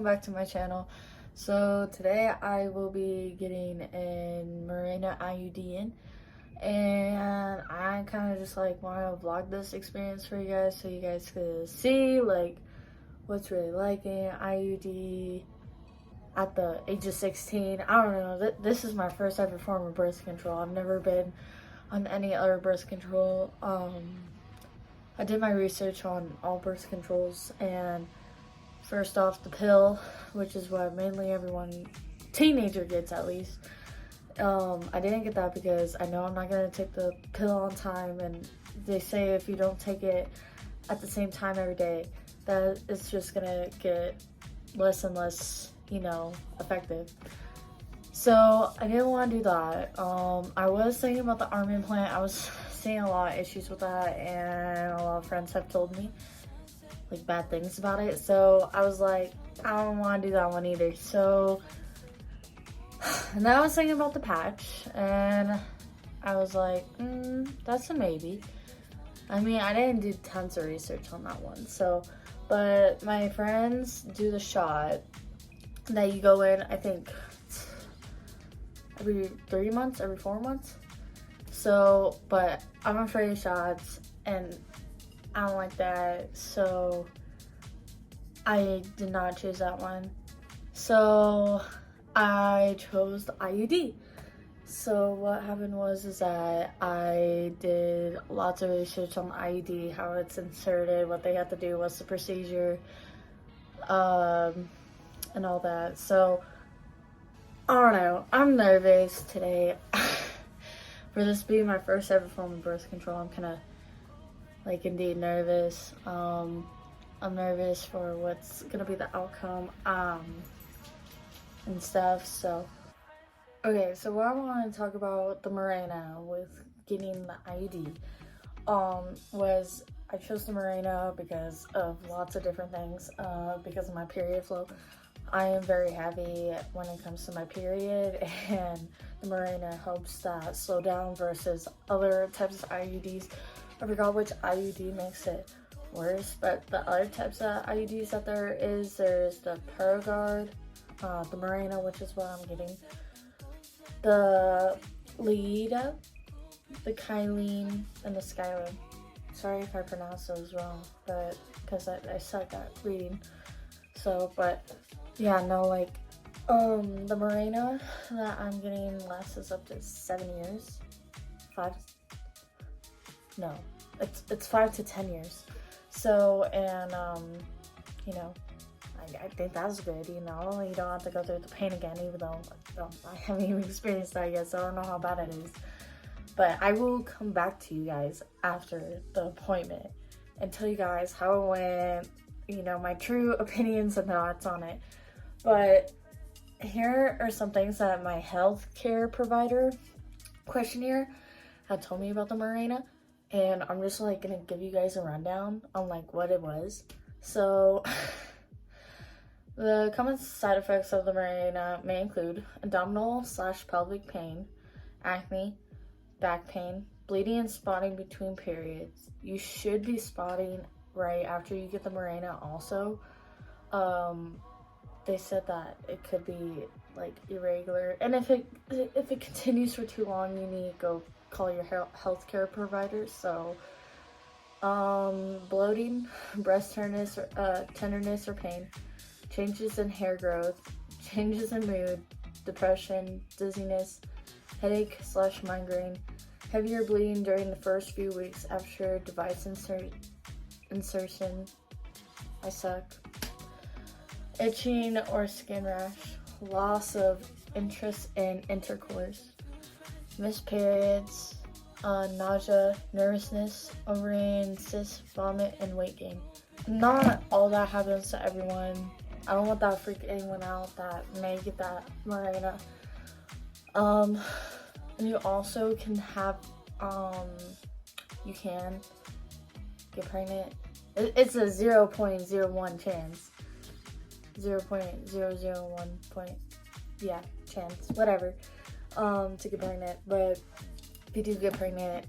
back to my channel. So today I will be getting an Mirena IUD in, and I kind of just like want to vlog this experience for you guys so you guys could see like what's really like an IUD at the age of 16. I don't know, this is my first ever form of birth control. I've never been on any other birth control. I did my research on all birth controls, and first off, the pill, which is what mainly everyone, teenager gets at least. I didn't get that because I know I'm not going to take the pill on time, and they say if you don't take it at the same time every day, that it's just going to get less and less, effective. So I didn't want to do that. I was thinking about the arm implant. I was seeing a lot of issues with that, and a lot of friends have told me like bad things about it. So I was like, I don't want to do that one either. So, and then I was thinking about the patch, and I was like, that's a maybe. I mean, I didn't do tons of research on that one. So, but my friends do the shot that you go in, I think, every 3 months, every 4 months. So, but I'm afraid of shots, and I don't like that, so I did not choose that one. So I chose the IUD. So what happened was that I did lots of research on the IUD, how it's inserted, what they have to do, what's the procedure, and all that. So I don't know, I'm nervous today. For this being my first ever form of birth control, I'm kind of indeed nervous. I'm nervous for what's gonna be the outcome and stuff. So okay, so what I want to talk about the Mirena with getting the IUD was I chose the Mirena because of lots of different things, because of my period flow. I am very heavy when it comes to my period, and the Mirena helps that slow down versus other types of IUDs. I forgot which IUD makes it worse, but the other types of IUDs that there's the Paragard, the Mirena, which is what I'm getting, the Leida, the Kylene, and the Skylin. Sorry if I pronounced those wrong, but because I suck at reading. So, but yeah, no, the Mirena that I'm getting lasts up to 7 years. No, it's 5 to 10 years. So, and I think that's good. You don't have to go through the pain again, even though I haven't even experienced that yet, so I don't know how bad it is. But I will come back to you guys after the appointment and tell you guys how it went, my true opinions and thoughts on it. But here are some things that my healthcare provider questionnaire had told me about the Mirena, and I'm just gonna give you guys a rundown on what it was. So the common side effects of the Mirena may include abdominal/pelvic pain, acne, back pain, bleeding and spotting between periods. You should be spotting right after you get the Mirena also. They said that it could be irregular, and if it continues for too long, you need to go call your healthcare provider. So bloating, breast tenderness or pain, changes in hair growth, changes in mood, depression, dizziness, headache/migraine, heavier bleeding during the first few weeks after device insertion. I suck. Itching or skin rash, loss of interest in intercourse, missed periods, nausea, nervousness, ovarian cysts, vomit, and weight gain. Not all that happens to everyone. I don't want that to freak anyone out that may get that Mirena. And you also can have, you can get pregnant. It's a 0.01 chance. 0.001 chance, whatever, to get pregnant. But if you do get pregnant,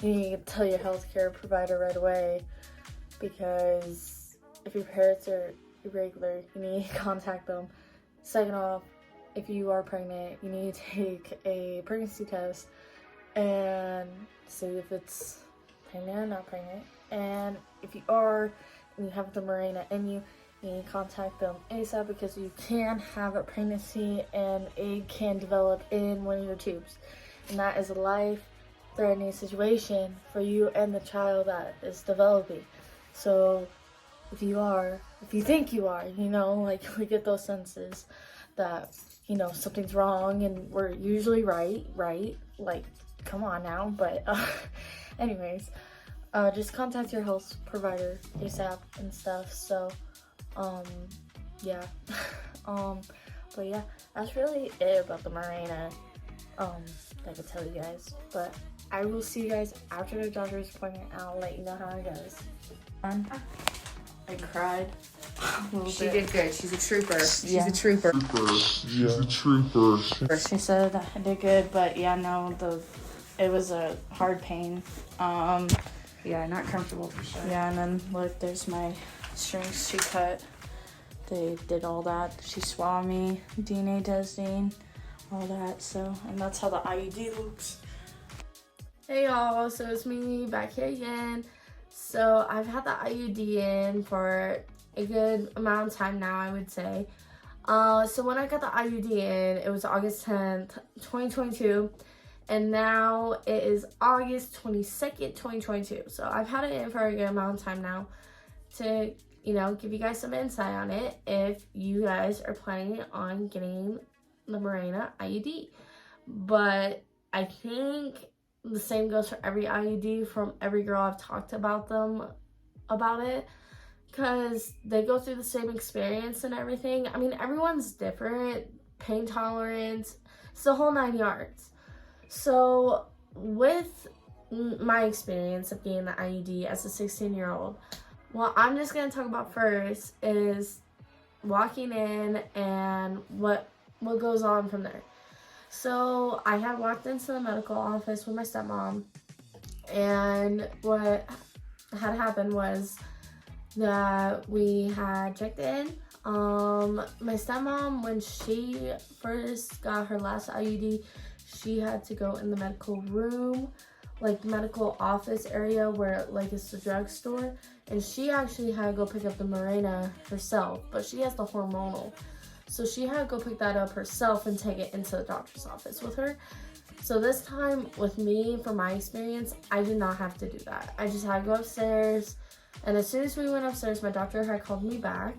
you need to tell your healthcare provider right away, because if your parents are irregular, you need to contact them. Second off, if you are pregnant, you need to take a pregnancy test and see if it's pregnant or not pregnant. And if you are, and you have the Mirena in you, you need to contact them ASAP, because you can have a pregnancy and it can develop in one of your tubes. And that is a life-threatening situation for you and the child that is developing. So if you think you are, like, we get those senses that, something's wrong, and we're usually right? Like, come on now. But anyways, just contact your health provider ASAP and stuff. So yeah. But yeah, that's really it about the Mirena that I could tell you guys. But I will see you guys after the doctor's appointment, and I'll let you know how it goes. I cried. She did good. She's a trooper. She's Yeah. a trooper. She's a trooper. She said I did good, but yeah, no, it was a hard pain. Yeah, not comfortable for sure. Yeah, and then look, there's my strings she cut. They did all that. She swabbed me, DNA testing, all that. So, and that's how the IUD looks. Hey y'all, so it's me back here again. So I've had the IUD in for a good amount of time now, I would say. So when I got the IUD in, it was August 10th, 2022. And now it is August 22nd, 2022. So I've had it in for a good amount of time now to, give you guys some insight on it if you guys are planning on getting the Mirena IUD. But I think the same goes for every IUD from every girl I've talked about it, because they go through the same experience and everything. I mean, everyone's different, pain tolerance, it's the whole 9 yards. So with my experience of getting the IUD as a 16-year-old, what I'm just going to talk about first is walking in and what goes on from there. So I had walked into the medical office with my stepmom, and what had happened was that we had checked in. My stepmom, when she first got her last IUD, she had to go in the medical room, like the medical office area where it's the drugstore, and she actually had to go pick up the Mirena herself, but she has the hormonal. So she had to go pick that up herself and take it into the doctor's office with her. So this time with me, from my experience, I did not have to do that. I just had to go upstairs, and as soon as we went upstairs, my doctor had called me back.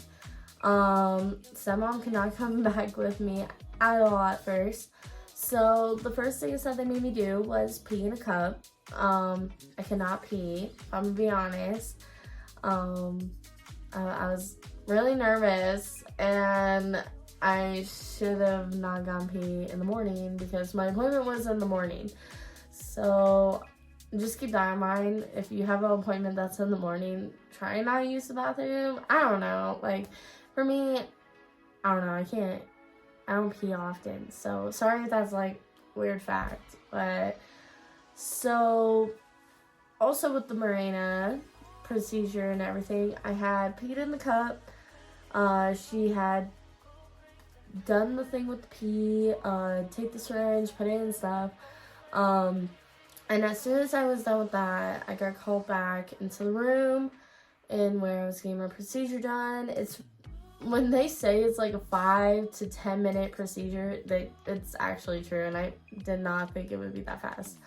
Stepmom could not come back with me at all at first. So the first thing that they made me do was pee in a cup. I cannot pee, I'm gonna be honest. I was really nervous, and I should have not gone pee in the morning because my appointment was in the morning. So just keep that in mind. If you have an appointment that's in the morning, try not to use the bathroom. I don't know. For me, I don't know. I don't pee often. So sorry if that's weird fact. But so also with the Mirena procedure and everything, I had peed in the cup. She had done the thing with the pee, take the syringe, put it in and stuff. And as soon as I was done with that, I got called back into the room and where I was getting my procedure done. It's when they say it's a 5 to 10 minute procedure, it's actually true, and I did not think it would be that fast.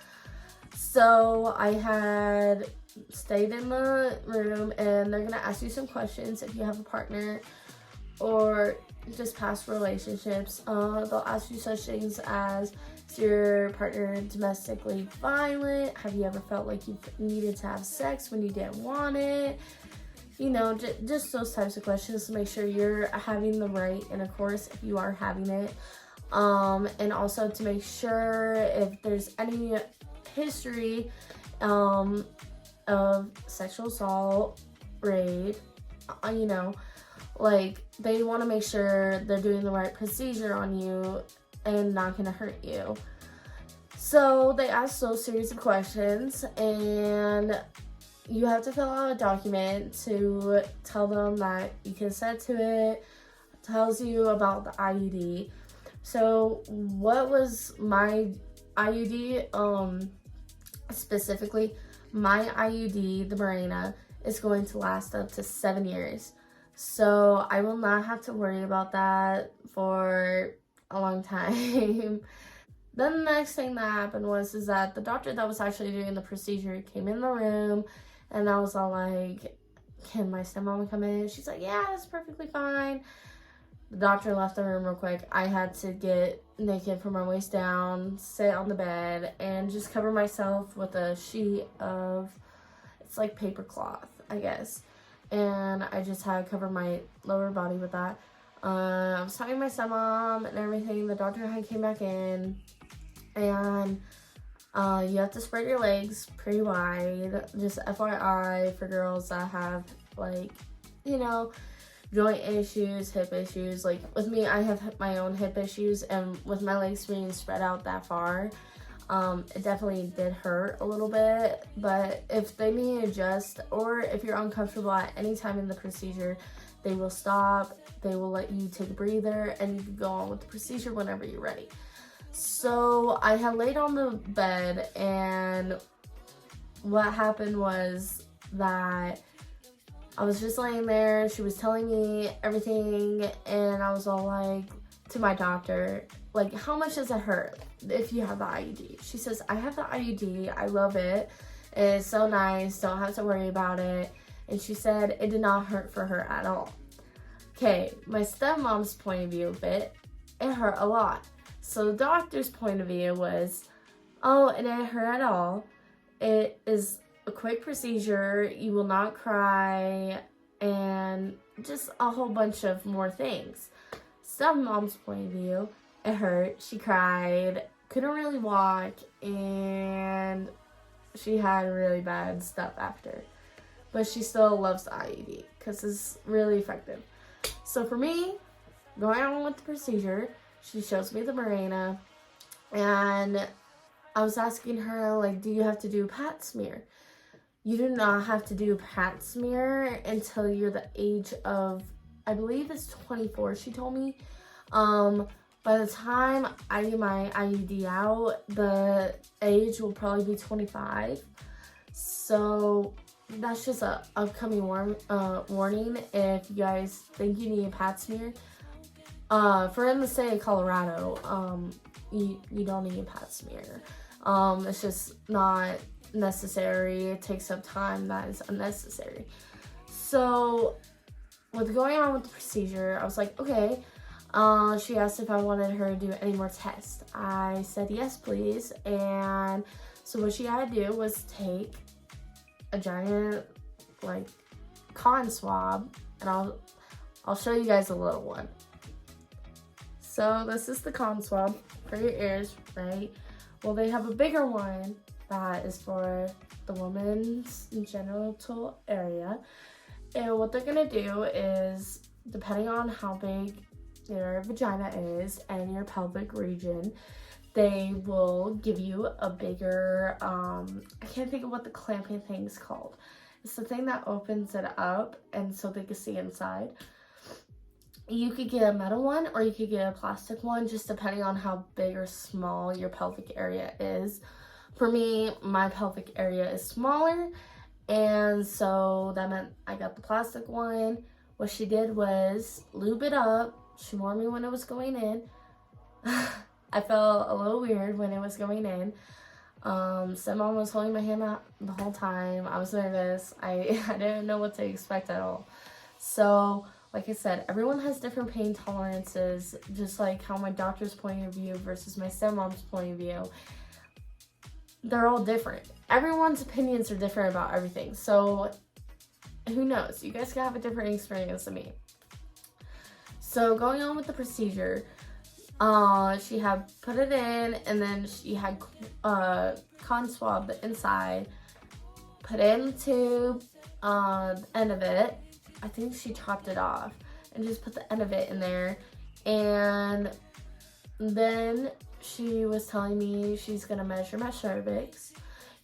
So I had stayed in the room, and they're gonna ask you some questions if you have a partner or just past relationships. They'll ask you such things as, is your partner domestically violent? Have you ever felt like you needed to have sex when you didn't want it? Just those types of questions to make sure you're having the right intercourse if you are having it. And also to make sure if there's any history of sexual assault, rape, they want to make sure they're doing the right procedure on you and not gonna hurt you. So they ask those series of questions, and you have to fill out a document to tell them that you consent to it. Tells you about the IUD. So what was my IUD? Specifically, my IUD, the Mirena, is going to last up to 7 years. So I will not have to worry about that for a long time. Then the next thing that happened is that the doctor that was actually doing the procedure came in the room, and I was all like, can my stepmom come in? She's like, yeah, it's perfectly fine. The doctor left the room real quick. I had to get naked from my waist down, sit on the bed, and just cover myself with a sheet of, it's like paper cloth, I guess. And I just had to cover my lower body with that. I was talking to my stepmom and everything. The doctor had came back in, and you have to spread your legs pretty wide. Just FYI for girls that have, like, you know, joint issues, hip issues. Like with me, I have my own hip issues, and with my legs being spread out that far, it definitely did hurt a little bit. But if they need to adjust, or if you're uncomfortable at any time in the procedure, they will stop. They will let you take a breather, and you can go on with the procedure whenever you're ready. So I had laid on the bed, and what happened was that I was just laying there. She was telling me everything, and I was all like, to my doctor, like, how much does it hurt if you have the IUD? She says, I have the IUD. I love it. It's so nice. Don't have to worry about it. And she said it did not hurt for her at all. Okay, my stepmom's point of view of it hurt a lot. So the doctor's point of view was, oh, it didn't hurt at all. It is a quick procedure. You will not cry, and just a whole bunch of more things. Stepmom's point of view, it hurt. She cried, couldn't really walk, and she had really bad stuff after. But she still loves the IUD because it's really effective. So for me, going on with the procedure, she shows me the Mirena, and I was asking her, like, do you have to do a pap smear? You do not have to do a pap smear until you're the age of, I believe it's 24, she told me. By the time I get my IUD out, the age will probably be 25. So that's just a upcoming warning if you guys think you need a pap smear. For in the state of Colorado, you don't need a pap smear. It's just not necessary. It takes up time that is unnecessary. So with going on with the procedure, I was like, okay. She asked if I wanted her to do any more tests. I said yes, please. And so what she had to do was take a giant, like, cotton swab, and I'll show you guys a little one. So this is the cotton swab for your ears, right? Well, they have a bigger one that is for the woman's genital area. And what they're gonna do is, depending on how big your vagina is and your pelvic region, they will give you a bigger, I can't think of what the clamping thing is called. It's the thing that opens it up and so they can see inside. You could get a metal one or you could get a plastic one, just depending on how big or small your pelvic area is. For me, my pelvic area is smaller, and so that meant I got the plastic one. What she did was lube it up. She warned me when it was going in. I felt a little weird when it was going in. Stepmom was holding my hand out the whole time. I was nervous. I didn't know what to expect at all. So, like I said, everyone has different pain tolerances, just like how my doctor's point of view versus my stepmom's point of view. They're all different. Everyone's opinions are different about everything. So, who knows? You guys can have a different experience than me. So, going on with the procedure, she had put it in, and then she had cotton swab the inside, put it in the tube, the end of it. I think she chopped it off and just put the end of it in there. And then she was telling me she's gonna measure my cervix.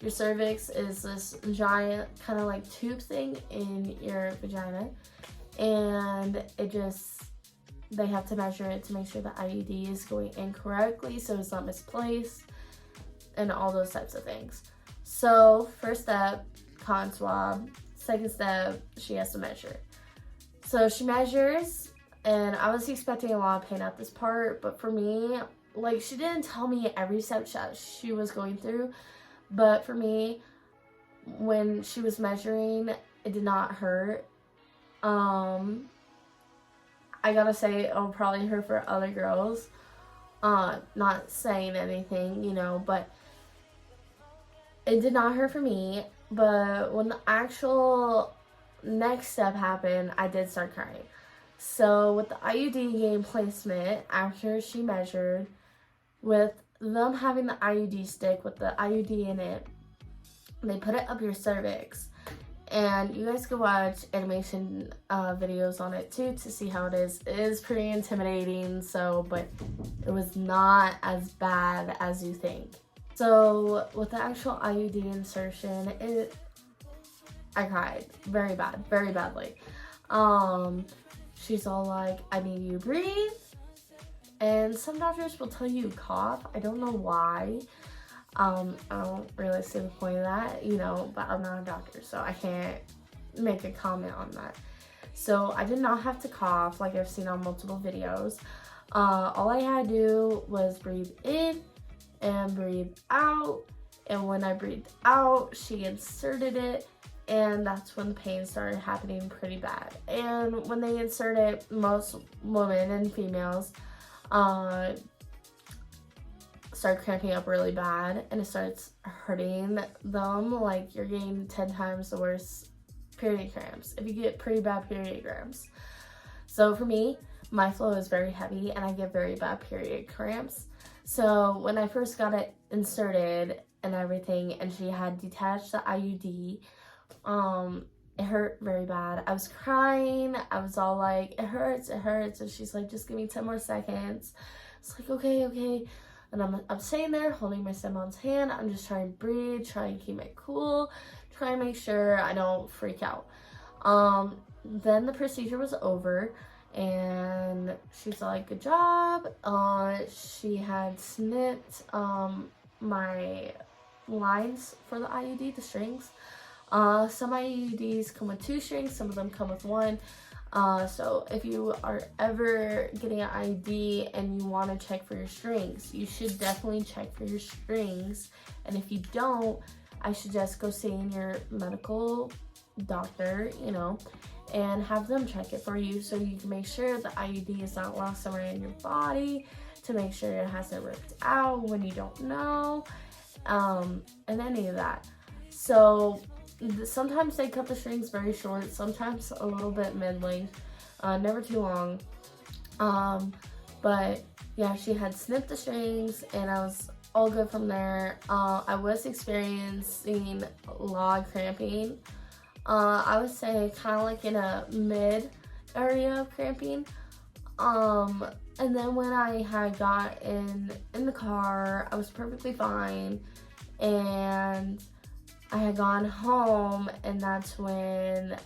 Your cervix is this giant kind of like tube thing in your vagina, and they have to measure it to make sure the IUD is going in correctly so it's not misplaced and all those types of things. So first step, cotton swab. Second step, she has to measure. So she measures, and I was expecting a lot of pain at this part, but for me, like, she didn't tell me every step she was going through, but for me, when she was measuring, it did not hurt. I gotta say, it'll probably hurt for other girls. Not saying anything, you know, but it did not hurt for me. But when the actual next step happened, I did start crying. So with the IUD getting placement, after she measured, with them having the IUD stick with the IUD in it, they put it up your cervix. And you guys can watch animation videos on it too to see how it is. It is pretty intimidating, but it was not as bad as you think. So with the actual IUD insertion, I cried very badly. She's all like, I need you to breathe. And some doctors will tell you to cough. I don't know why. I don't really see the point of that, you know, but I'm not a doctor, so I can't make a comment on that. So I did not have to cough like I've seen on multiple videos. All I had to do was breathe in and breathe out. And when I breathed out, she inserted it, and that's when the pain started happening pretty bad. And when they insert it, most women and females start cramping up really bad, and it starts hurting them like you're getting 10 times the worst period cramps if you get pretty bad period cramps. So for me, my flow is very heavy and I get very bad period cramps. So when I first got it inserted and everything, and she had detached the IUD, it hurt very bad. I was crying. I was all like, it hurts. And she's like, just give me 10 more seconds. It's like, okay. And I'm sitting there holding my stepmom's hand. I'm just trying to breathe, trying to keep it cool, trying to make sure I don't freak out. Then the procedure was over, and she's like, good job. She had snipped my lines for the IUD, the strings. Some IUDs come with 2 strings, some of them come with 1. So if you are ever getting an IUD and you want to check for your strings, you should definitely check for your strings. And if you don't, I suggest go seeing your medical doctor, you know, and have them check it for you so you can make sure the IUD is not lost somewhere in your body, to make sure it hasn't ripped out when you don't know, and any of that. So sometimes they cut the strings very short, sometimes a little bit mid-length, never too long. But yeah, she had snipped the strings and I was all good from there. I was experiencing a lot of cramping. I would say kind of like in a mid area of cramping. And then when I had got in the car, I was perfectly fine. And I had gone home, and that's when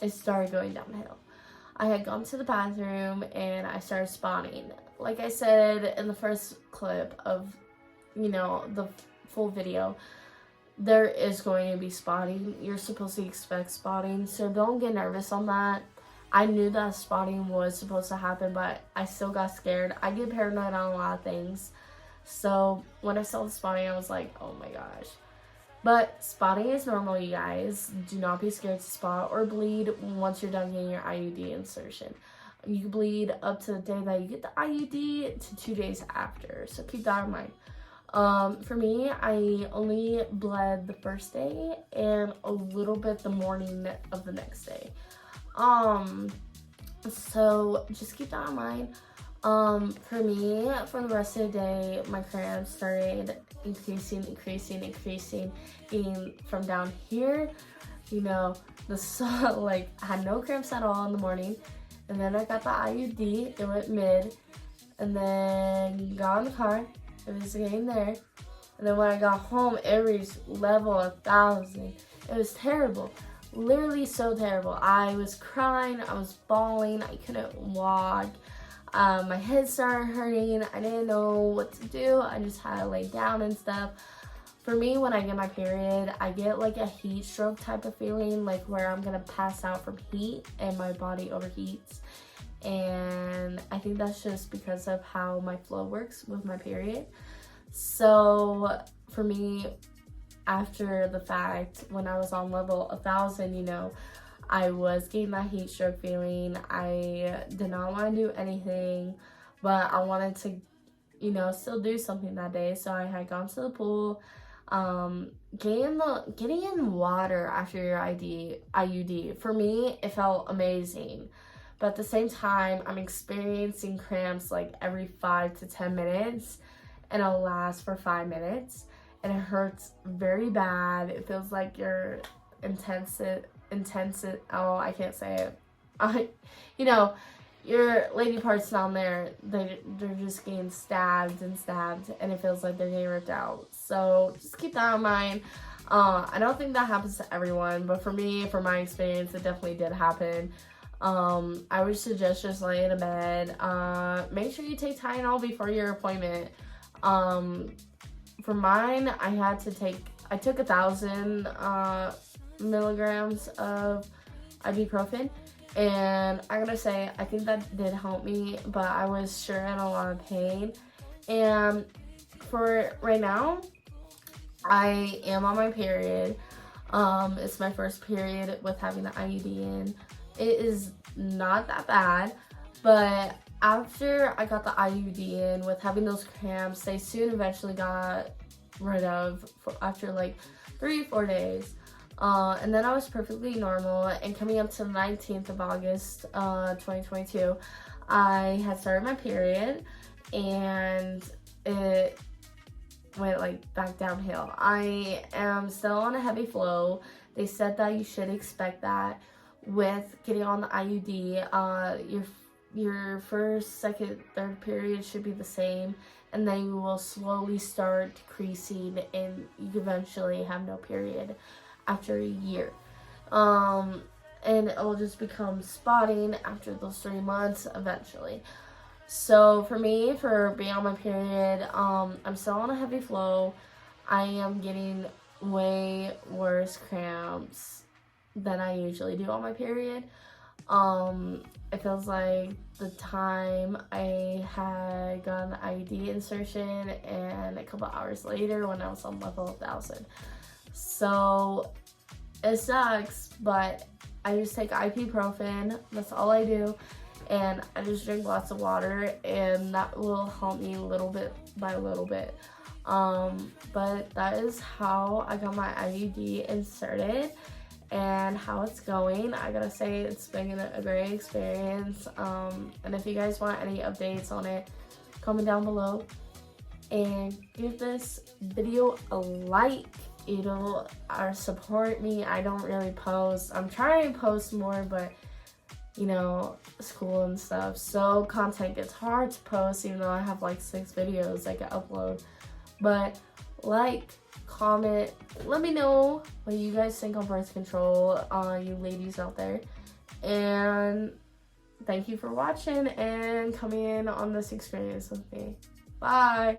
it started going downhill. I had gone to the bathroom and I started spotting. Like I said in the first clip of, you know, the full video, there is going to be spotting. You're supposed to expect spotting, so don't get nervous on that. I knew that spotting was supposed to happen, but I still got scared. I get paranoid on a lot of things. So when I saw the spotting, I was like, oh my gosh. But spotting is normal, you guys. Do not be scared to spot or bleed once you're done getting your IUD insertion. You can bleed up to the day that you get the IUD to 2 days after. So keep that in mind. For me, I only bled the first day and a little bit the morning of the next day. So just keep that in mind. For me, for the rest of the day, my cramps started increasing, getting from down here, you know, like, I had no cramps at all in the morning, and then I got the IUD, it went mid, and then got in the car, it was getting there, And then when I got home, it reached level 1,000. It was terrible. Literally so terrible. I was crying. I was bawling. I couldn't walk. My head started hurting. I didn't know what to do. I just had to lay down and stuff. For me, when I get my period, I get like a heat stroke type of feeling, like where I'm gonna pass out from heat and my body overheats. And I think that's just because of how my flow works with my period. So for me, after the fact, when I was on level 1,000, you know, I was getting that heat stroke feeling. I did not want to do anything, but I wanted to, you know, still do something that day. So I had gone to the pool. Getting in water after your IUD, for me, it felt amazing. But at the same time, I'm experiencing cramps like every 5 to 10 minutes, and it'll last for 5 minutes, and it hurts very bad. It feels like you're oh, I can't say it. You know, your lady parts down there, they're just getting stabbed, and it feels like they're getting ripped out. So just keep that in mind. I don't think that happens to everyone, but for me, from my experience, it definitely did happen. I would suggest just laying in bed. Make sure you take Tylenol before your appointment. For mine, I took 1,000 milligrams of ibuprofen, and I'm gonna say I think that did help me, but I was sure in a lot of pain. And for right now, I am on my period. It's my first period with having the IUD in. It is not that bad, but after I got the IUD in, with having those cramps, they soon eventually got rid of after like 3 or 4 days. And then I was perfectly normal, and coming up to the 19th of August, 2022, I had started my period, and it went like back downhill. I am still on a heavy flow. They said that you should expect that with getting on the IUD. Your first, second, third period should be the same, and then you will slowly start decreasing, and you eventually have no period after a year. And it will just become spotting after those 3 months eventually. So for me, for being on my period, I'm still on a heavy flow. I am getting way worse cramps than I usually do on my period. It feels like the time I had gotten the IUD insertion and a couple hours later when I was on level 1,000. So it sucks, but I just take ibuprofen. That's all I do. And I just drink lots of water, and that will help me little bit by little bit. But that is how I got my IUD inserted and how it's going. I gotta say, it's been a great experience. And if you guys want any updates on it, comment down below and give this video a like. You know, or support me. I don't really post. I'm trying to post more, but you know, school and stuff, so content gets hard to post, even though I have like 6 videos I can upload. But like, comment, let me know what you guys think on birth control, you ladies out there. And thank you for watching and coming in on this experience with me. Bye.